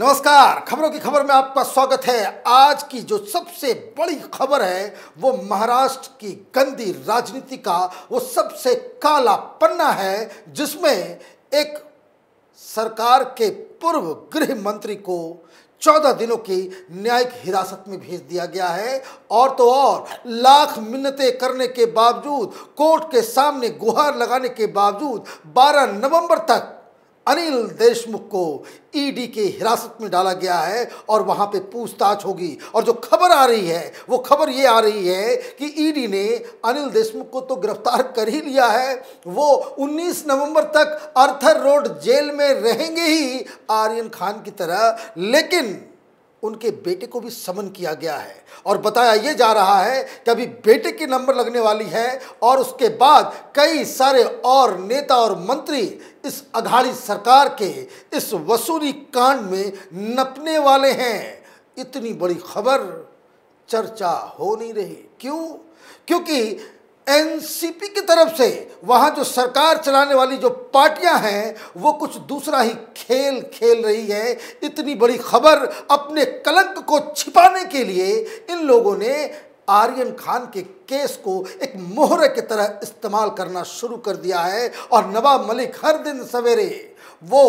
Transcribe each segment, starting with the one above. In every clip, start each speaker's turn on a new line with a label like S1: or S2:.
S1: नमस्कार। खबरों की खबर में आपका स्वागत है। आज की जो सबसे बड़ी खबर है वो महाराष्ट्र की गंदी राजनीति का वो सबसे काला पन्ना है, जिसमें एक सरकार के पूर्व गृह मंत्री को 14 दिनों की न्यायिक हिरासत में भेज दिया गया है। और तो और लाख मिन्नतें करने के बावजूद, कोर्ट के सामने गुहार लगाने के बावजूद 12 नवंबर तक अनिल देशमुख को ईडी के हिरासत में डाला गया है और वहां पे पूछताछ होगी। और जो खबर आ रही है वो खबर ये आ रही है कि ईडी ने अनिल देशमुख को तो गिरफ्तार कर ही लिया है, वो 19 नवंबर तक आर्थर रोड जेल में रहेंगे ही आर्यन खान की तरह, लेकिन उनके बेटे को भी समन किया गया है। और बताया यह जा रहा है कि अभी बेटे की नंबर लगने वाली है और उसके बाद कई सारे और नेता और मंत्री इस अघाड़ी सरकार के इस वसूली कांड में नपने वाले हैं। इतनी बड़ी खबर चर्चा हो नहीं रही, क्यों? क्योंकि एनसीपी की तरफ से वहां जो सरकार चलाने वाली जो पार्टियां हैं वो कुछ दूसरा ही खेल खेल रही है। इतनी बड़ी खबर अपने कलंक को छिपाने के लिए इन लोगों ने आर्यन खान के केस को एक मोहरे की तरह इस्तेमाल करना शुरू कर दिया है। और नवाब मलिक हर दिन सवेरे वो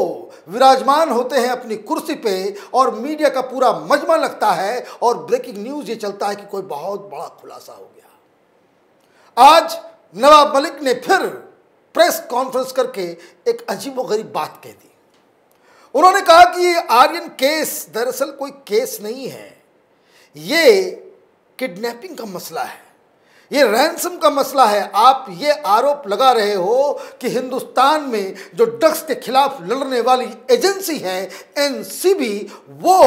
S1: विराजमान होते हैं अपनी कुर्सी पे और मीडिया का पूरा मजमा लगता है और ब्रेकिंग न्यूज ये चलता है कि कोई बहुत बड़ा खुलासा हो गया। आज नवाब मलिक ने फिर प्रेस कॉन्फ्रेंस करके एक अजीबोगरीब बात कह दी। उन्होंने कहा कि ये आर्यन केस दरअसल कोई केस नहीं है, ये किडनैपिंग का मसला है, ये रैंसम का मसला है। आप ये आरोप लगा रहे हो कि हिंदुस्तान में जो ड्रग्स के खिलाफ लड़ने वाली एजेंसी है एनसीबी, वो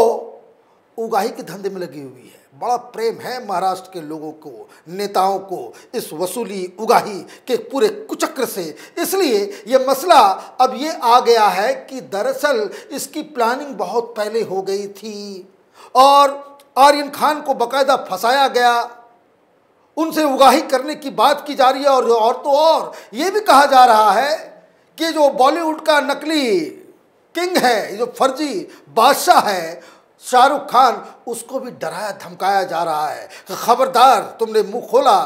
S1: उगाही के धंधे में लगी हुई है। बड़ा प्रेम है महाराष्ट्र के लोगों को, नेताओं को, इस वसूली उगाही के पूरे कुचक्र से। इसलिए ये मसला अब ये आ गया है कि दरअसल इसकी प्लानिंग बहुत पहले हो गई थी और आर्यन खान को बाकायदा फंसाया गया, उनसे उगाही करने की बात की जा रही है। और तो और ये भी कहा जा रहा है कि जो बॉलीवुड का नकली किंग है, जो फर्जी बादशाह है शाहरुख खान, उसको भी डराया धमकाया जा रहा है कि खबरदार तुमने मुंह खोला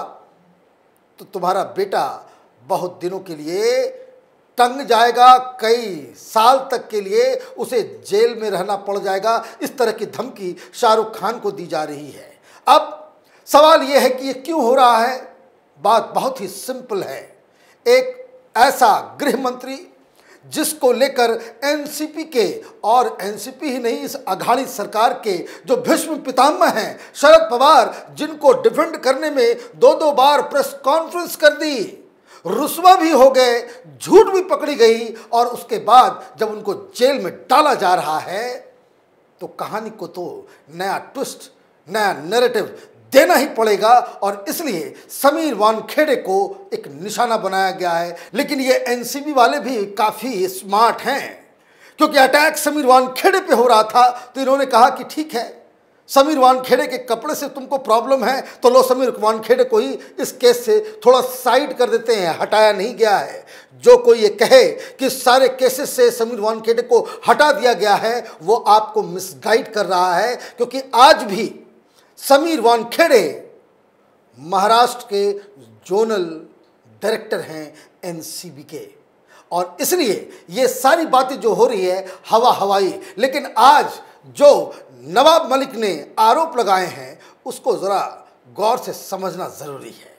S1: तो तुम्हारा बेटा बहुत दिनों के लिए टंग जाएगा, कई साल तक के लिए उसे जेल में रहना पड़ जाएगा। इस तरह की धमकी शाहरुख खान को दी जा रही है। अब सवाल यह है कि ये क्यों हो रहा है? बात बहुत ही सिंपल है। एक ऐसा गृह मंत्री जिसको लेकर एनसीपी के, और एनसीपी ही नहीं इस अघाड़ी सरकार के जो भीष्म पितामह हैं शरद पवार, जिनको डिफेंड करने में दो बार प्रेस कॉन्फ्रेंस कर दी, रुस्वा भी हो गए, झूठ भी पकड़ी गई, और उसके बाद जब उनको जेल में डाला जा रहा है तो कहानी को तो नया ट्विस्ट, नया नैरेटिव देना ही पड़ेगा। और इसलिए समीर वानखेड़े को एक निशाना बनाया गया है। लेकिन ये एनसीबी वाले भी काफ़ी स्मार्ट हैं, क्योंकि अटैक समीर वानखेड़े पे हो रहा था तो इन्होंने कहा कि ठीक है, समीर वानखेड़े के कपड़े से तुमको प्रॉब्लम है तो लो समीर वानखेड़े को ही इस केस से थोड़ा साइड कर देते हैं। हटाया नहीं गया है। जो कोई ये कहे कि सारे केसेस से समीर वानखेड़े को हटा दिया गया है वो आपको मिसगाइड कर रहा है, क्योंकि आज भी समीर वानखेड़े महाराष्ट्र के जोनल डायरेक्टर हैं एनसीबी के। और इसलिए ये सारी बातें जो हो रही है हवाई, लेकिन आज जो नवाब मलिक ने आरोप लगाए हैं उसको ज़रा गौर से समझना ज़रूरी है।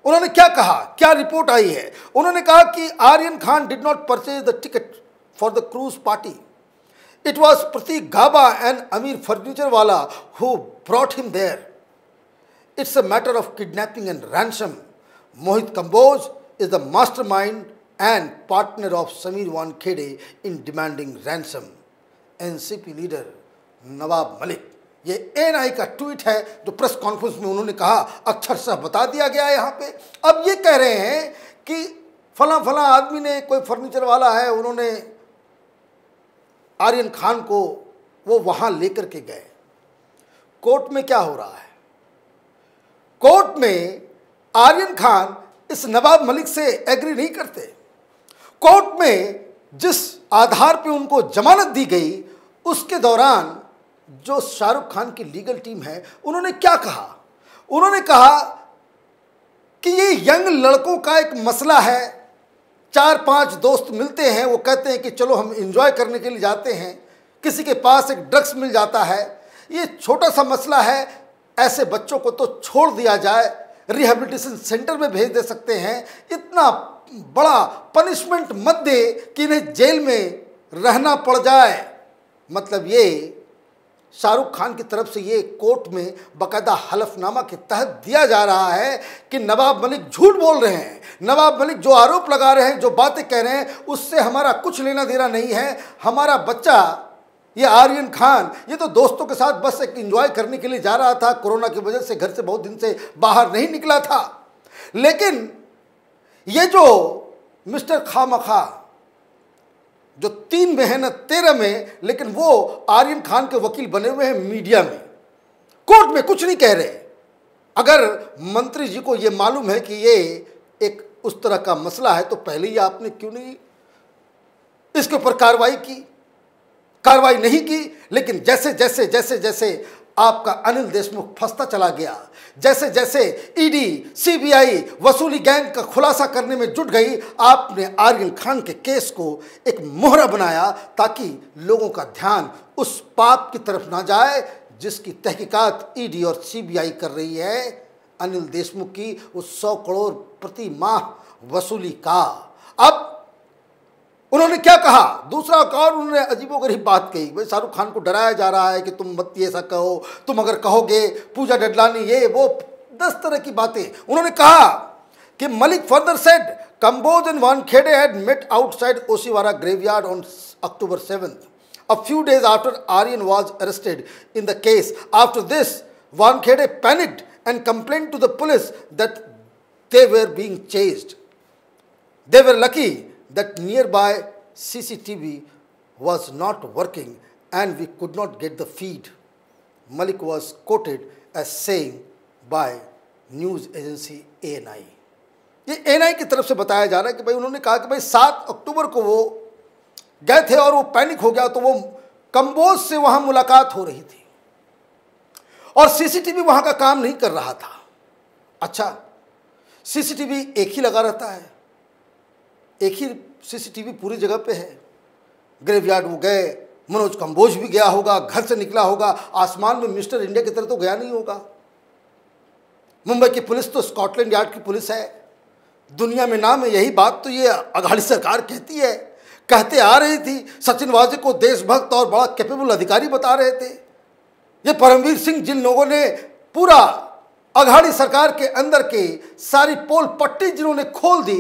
S1: उन्होंने क्या कहा, क्या रिपोर्ट आई है? उन्होंने कहा कि Aryan Khan did not purchase the ticket for the cruise party. It was Pratik Gaba and Amir Furniturewala who brought him there. It's a matter of kidnapping and ransom. Mohit Kamboj is the mastermind and partner of Sameer Wankhede in demanding ransom. NCP leader Nawab Malik, ये एनआई का tweet है जो press conference में उन्होंने कहा, अक्षरशः बता दिया गया है यहाँ पे। अब ये कह रहे हैं कि फला आदमी ने, कोई फर्नीचर वाला है, उन्होंने आर्यन खान को वो वहां लेकर के गए। कोर्ट में क्या हो रहा है? कोर्ट में आर्यन खान इस नवाब मलिक से एग्री नहीं करते। कोर्ट में जिस आधार पे उनको जमानत दी गई उसके दौरान जो शाहरुख खान की लीगल टीम है उन्होंने क्या कहा? उन्होंने कहा कि ये यंग लड़कों का एक मसला है, 4-5 दोस्त मिलते हैं, वो कहते हैं कि चलो हम एंजॉय करने के लिए जाते हैं, किसी के पास एक ड्रग्स मिल जाता है, ये छोटा सा मसला है, ऐसे बच्चों को तो छोड़ दिया जाए, रिहैबिलिटेशन सेंटर में भेज दे सकते हैं, इतना बड़ा पनिशमेंट मत दे कि इन्हें जेल में रहना पड़ जाए। मतलब ये शाहरुख खान की तरफ से ये कोर्ट में बाकायदा हलफनामा के तहत दिया जा रहा है कि नवाब मलिक झूठ बोल रहे हैं, नवाब मलिक जो आरोप लगा रहे हैं, जो बातें कह रहे हैं, उससे हमारा कुछ लेना देना नहीं है। हमारा बच्चा ये आर्यन खान ये तो दोस्तों के साथ बस एक एंजॉय करने के लिए जा रहा था, कोरोना की वजह से घर से बहुत दिन से बाहर नहीं निकला था। लेकिन ये जो मिस्टर खामखा जो 3 में है ना 13 में, लेकिन वो आर्यन खान के वकील बने हुए हैं मीडिया में, कोर्ट में कुछ नहीं कह रहे। अगर मंत्री जी को ये मालूम है कि ये एक उस तरह का मसला है तो पहले ही आपने क्यों नहीं इसके ऊपर कार्रवाई नहीं की। लेकिन जैसे जैसे जैसे जैसे आपका अनिल देशमुख फंसता चला गया, जैसे जैसे ईडी सीबीआई वसूली गैंग का खुलासा करने में जुट गई, आपने आर्यन खान के केस को एक मोहरा बनाया ताकि लोगों का ध्यान उस पाप की तरफ ना जाए जिसकी तहकीकात ईडी और सीबीआई कर रही है, अनिल देशमुख की उस 100 करोड़ प्रति माह वसूली का। अब उन्होंने क्या कहा? दूसरा और उन्होंने अजीबोगरीब बात कही। भाई शाहरुख खान को डराया जा रहा है कि तुम मत ऐसा कहो, तुम अगर कहोगे पूजा डडलानी ये वो 10 तरह की बातें। उन्होंने कहा कि Malik further said Kamboj and Wankhede had met outside Oshiwara graveyard on October 7th, a few days after Aryan was arrested in the case. After this, Wankhede panicked and complained to the police that they were being chased. They were lucky that nearby CCTV was not working and we could not get the feed. Malik was quoted as saying by news agency ANI. ये ANI की तरफ से बताया जा रहा है कि भाई उन्होंने कहा कि भाई 7 अक्टूबर को वो गए थे और वो पैनिक हो गया तो वो कंबोज से वहां मुलाकात हो रही थी और सीसीटीवी वहां का काम नहीं कर रहा था। अच्छा, सीसीटीवी एक ही लगा रहता है, एक ही सीसीटीवी पूरी जगह पे है। ग्रेवयार्ड वो गए, मनोज कंबोज भी गया होगा, घर से निकला होगा, आसमान में मिस्टर इंडिया की तरह तो गया नहीं होगा। मुंबई की पुलिस तो स्कॉटलैंड यार्ड की पुलिस है, दुनिया में नाम है। यही बात तो ये अघाड़ी सरकार कहती है, कहते आ रही थी। सचिन वाजे को देशभक्त और बड़ा कैपेबल अधिकारी बता रहे थे। ये परमवीर सिंह जिन लोगों ने पूरा अघाड़ी सरकार के अंदर के सारी पोल पट्टी जिन्होंने खोल दी,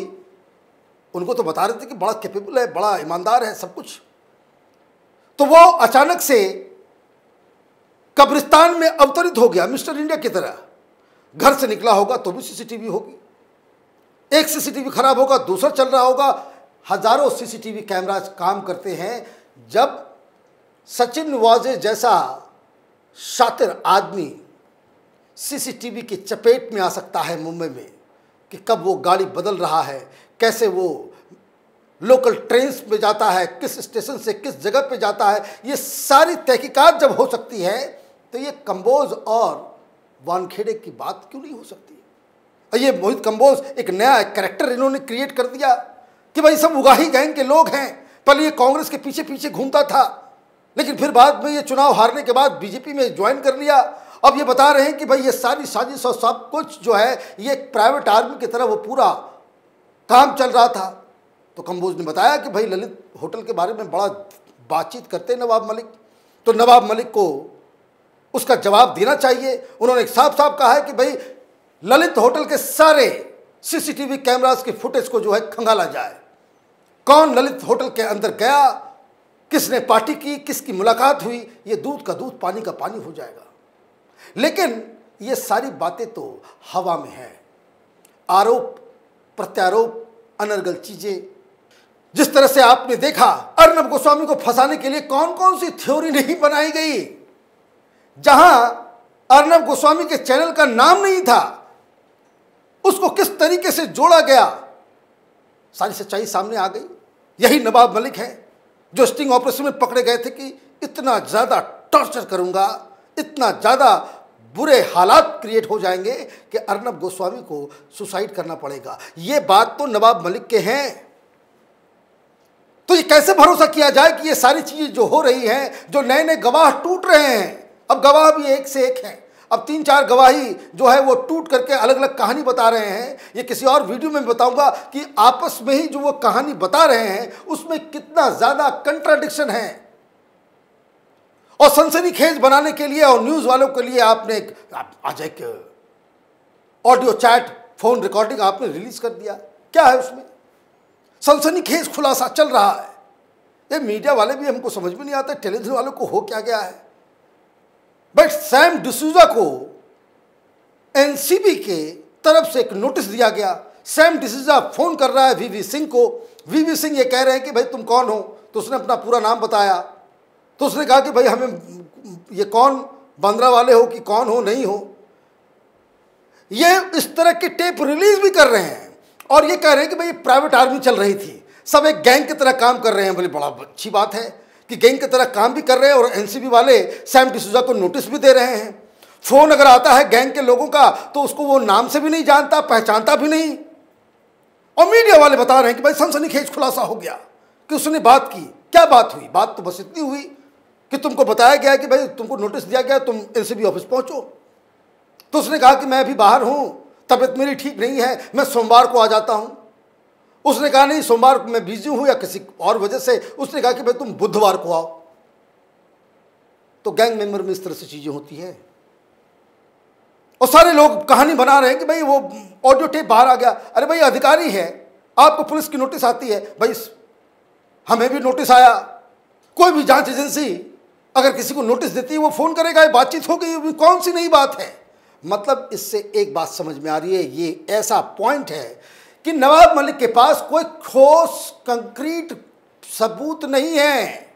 S1: उनको तो बता रहे थे कि बड़ा कैपेबल है, बड़ा ईमानदार है, सब कुछ। तो वो अचानक से कब्रिस्तान में अवतरित हो गया मिस्टर इंडिया की तरह। घर से निकला होगा तो भी सीसीटीवी होगी, एक सीसीटीवी खराब होगा दूसरा चल रहा होगा। हजारों सीसीटीवी कैमरास काम करते हैं। जब सचिन वाजे जैसा शातिर आदमी सीसीटीवी की चपेट में आ सकता है मुंबई में कि कब वो गाड़ी बदल रहा है, कैसे वो लोकल ट्रेन्स में जाता है, किस स्टेशन से किस जगह पे जाता है, ये सारी तहकीकात जब हो सकती है तो ये कंबोज और वानखेड़े की बात क्यों नहीं हो सकती? ये मोहित कंबोज एक नया कैरेक्टर इन्होंने क्रिएट कर दिया कि भाई सब उगाही गैंग के लोग हैं। पहले ये कांग्रेस के पीछे पीछे घूमता था, लेकिन फिर बाद में ये चुनाव हारने के बाद बीजेपी में ज्वाइन कर लिया। अब ये बता रहे हैं कि भाई ये सारी साजिश और सब कुछ जो है ये एक प्राइवेट आर्मी की तरह वो पूरा काम चल रहा था। तो कंबोज ने बताया कि भाई ललित होटल के बारे में बड़ा बातचीत करते हैं नवाब मलिक, तो नवाब मलिक को उसका जवाब देना चाहिए। उन्होंने साफ साफ कहा है कि भाई ललित होटल के सारे सीसीटीवी कैमरास की फुटेज को जो है खंगाला जाए। कौन ललित होटल के अंदर गया, किसने पार्टी की, किसकी मुलाकात हुई, ये दूध का दूध पानी का पानी हो जाएगा। लेकिन ये सारी बातें तो हवा में है, आरोप प्रत्यारोप, अनर्गल चीजें। जिस तरह से आपने देखा अर्नब गोस्वामी को फंसाने के लिए कौन कौन सी थ्योरी नहीं बनाई गई। जहां अर्नब गोस्वामी के चैनल का नाम नहीं था, उसको किस तरीके से जोड़ा गया, सारी सच्चाई सामने आ गई। यही नवाब मलिक है जो स्टिंग ऑपरेशन में पकड़े गए थे कि इतना ज़्यादा टॉर्चर करूंगा, इतना ज़्यादा बुरे हालात क्रिएट हो जाएंगे कि अर्नब गोस्वामी को सुसाइड करना पड़ेगा। ये बात तो नवाब मलिक के हैं। तो ये कैसे भरोसा किया जाए कि ये सारी चीज़ें जो हो रही हैं, जो नए नए गवाह टूट रहे हैं, अब गवाह भी एक से एक हैं, अब 3-4 गवाही जो है वो टूट करके अलग अलग कहानी बता रहे हैं। ये किसी और वीडियो में बताऊंगा कि आपस में ही जो वो कहानी बता रहे हैं उसमें कितना ज़्यादा कंट्राडिक्शन है। और सनसनीखेज बनाने के लिए और न्यूज़ वालों के लिए आपने आज एक ऑडियो चैट फोन रिकॉर्डिंग आपने रिलीज कर दिया। क्या है उसमें? सनसनीखेज खुलासा चल रहा है। ये मीडिया वाले भी हमको समझ में नहीं आता, टेलीविजन वालों को हो क्या गया है। बट सैम डिसूजा को एनसीबी के तरफ से एक नोटिस दिया गया। सैम डिसूजा फोन कर रहा है वीवी सिंह को। वीवी सिंह ये कह रहे हैं कि भाई तुम कौन हो? तो उसने अपना पूरा नाम बताया। तो उसने कहा कि भाई हमें ये कौन, बांद्रा वाले हो कि कौन हो, नहीं हो। ये इस तरह के टेप रिलीज भी कर रहे हैं और ये कह रहे हैं कि भाई प्राइवेट आर्मी चल रही थी, सब एक गैंग की तरह काम कर रहे हैं। बोले बड़ा अच्छी बात है कि गैंग की तरह काम भी कर रहे हैं और एनसीबी वाले सैम डिसूजा को नोटिस भी दे रहे हैं। फोन अगर आता है गैंग के लोगों का तो उसको वो नाम से भी नहीं जानता, पहचानता भी नहीं। और मीडिया वाले बता रहे हैं कि भाई सनसनीखेज खुलासा हो गया कि उसने बात की। क्या बात हुई? बात तो बस इतनी हुई कि तुमको बताया गया कि भाई तुमको नोटिस दिया गया, तुम एनसीबी ऑफिस पहुंचो। तो उसने कहा कि मैं अभी बाहर हूं, तबीयत मेरी ठीक नहीं है, मैं सोमवार को आ जाता हूं। उसने कहा नहीं, सोमवार को मैं बिजी हूं या किसी और वजह से। उसने कहा कि भाई तुम बुधवार को आओ। तो गैंग मेंबर में इस तरह से चीजें होती हैं और सारे लोग कहानी बना रहे हैं कि भाई वो ऑडियो टेप बाहर आ गया। अरे भाई अधिकारी है, आपको पुलिस की नोटिस आती है, भाई हमें भी नोटिस आया। कोई भी जांच एजेंसी अगर किसी को नोटिस देती है वो फोन करेगा, ये बातचीत हो गई, कौन सी नई बात है। मतलब इससे एक बात समझ में आ रही है, ये ऐसा पॉइंट है कि नवाब मलिक के पास कोई ठोस कंक्रीट सबूत नहीं है।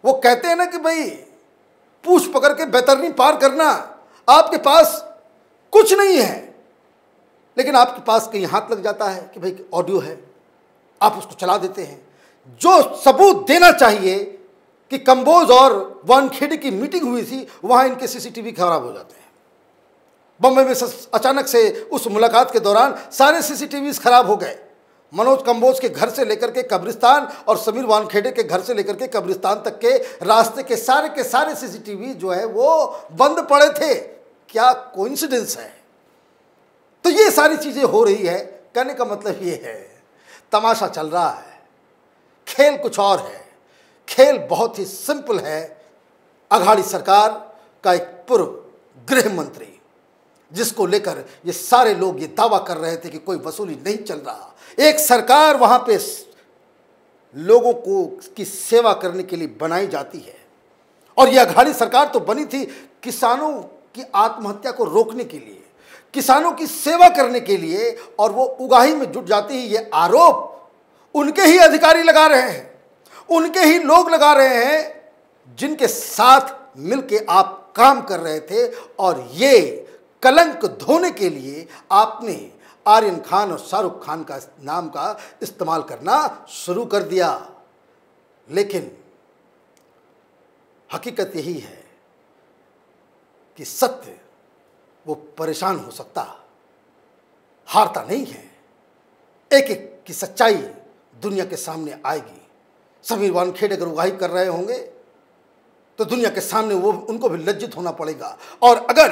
S1: वो कहते हैं ना कि भाई पूछ पकड़ के बैतरनी पार करना, आपके पास कुछ नहीं है लेकिन आपके पास कहीं हाथ लग जाता है कि भाई ऑडियो है, आप उसको चला देते हैं। जो सबूत देना चाहिए कि कंबोज और वानखेड़े की मीटिंग हुई थी, वहां इनके सीसीटीवी खराब हो जाते हैं। बम्बई में अचानक से उस मुलाकात के दौरान सारे सीसीटीवीज खराब हो गए। मनोज कंबोज के घर से लेकर के कब्रिस्तान और समीर वानखेड़े के घर से लेकर के कब्रिस्तान तक के रास्ते के सारे सीसीटीवी जो है वो बंद पड़े थे। क्या कोइंसिडेंस है? तो ये सारी चीजें हो रही है। कहने का मतलब ये है, तमाशा चल रहा है, खेल कुछ और है। खेल बहुत ही सिंपल है। अघाड़ी सरकार का एक पूर्व गृह मंत्री, जिसको लेकर ये सारे लोग ये दावा कर रहे थे कि कोई वसूली नहीं चल रहा, एक सरकार वहां पे लोगों को की सेवा करने के लिए बनाई जाती है। और ये अघाड़ी सरकार तो बनी थी किसानों की आत्महत्या को रोकने के लिए, किसानों की सेवा करने के लिए, और वो उगाही में जुट जाती है। ये आरोप उनके ही अधिकारी लगा रहे हैं, उनके ही लोग लगा रहे हैं जिनके साथ मिलके आप काम कर रहे थे। और ये कलंक धोने के लिए आपने आर्यन खान और शाहरुख खान का नाम का इस्तेमाल करना शुरू कर दिया। लेकिन हकीकत यही है कि सत्य वो परेशान हो सकता, हारता नहीं है। एक एक की सच्चाई दुनिया के सामने आएगी। समीर वानखेड़े अगर उगाही कर रहे होंगे तो दुनिया के सामने वो उनको भी लज्जित होना पड़ेगा। और अगर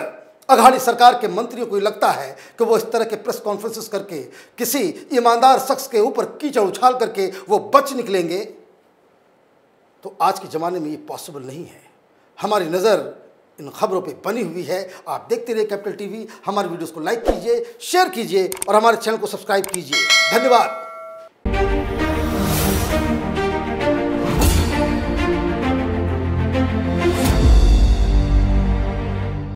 S1: अघाड़ी सरकार के मंत्रियों को लगता है कि वो इस तरह के प्रेस कॉन्फ्रेंसेस करके किसी ईमानदार शख्स के ऊपर कीचड़ उछाल करके वो बच निकलेंगे, तो आज के ज़माने में ये पॉसिबल नहीं है। हमारी नज़र इन खबरों पे बनी हुई है। आप देखते रहिए कैपिटल टीवी। हमारे वीडियोस को लाइक कीजिए, शेयर कीजिए और हमारे चैनल को सब्सक्राइब कीजिए। धन्यवाद।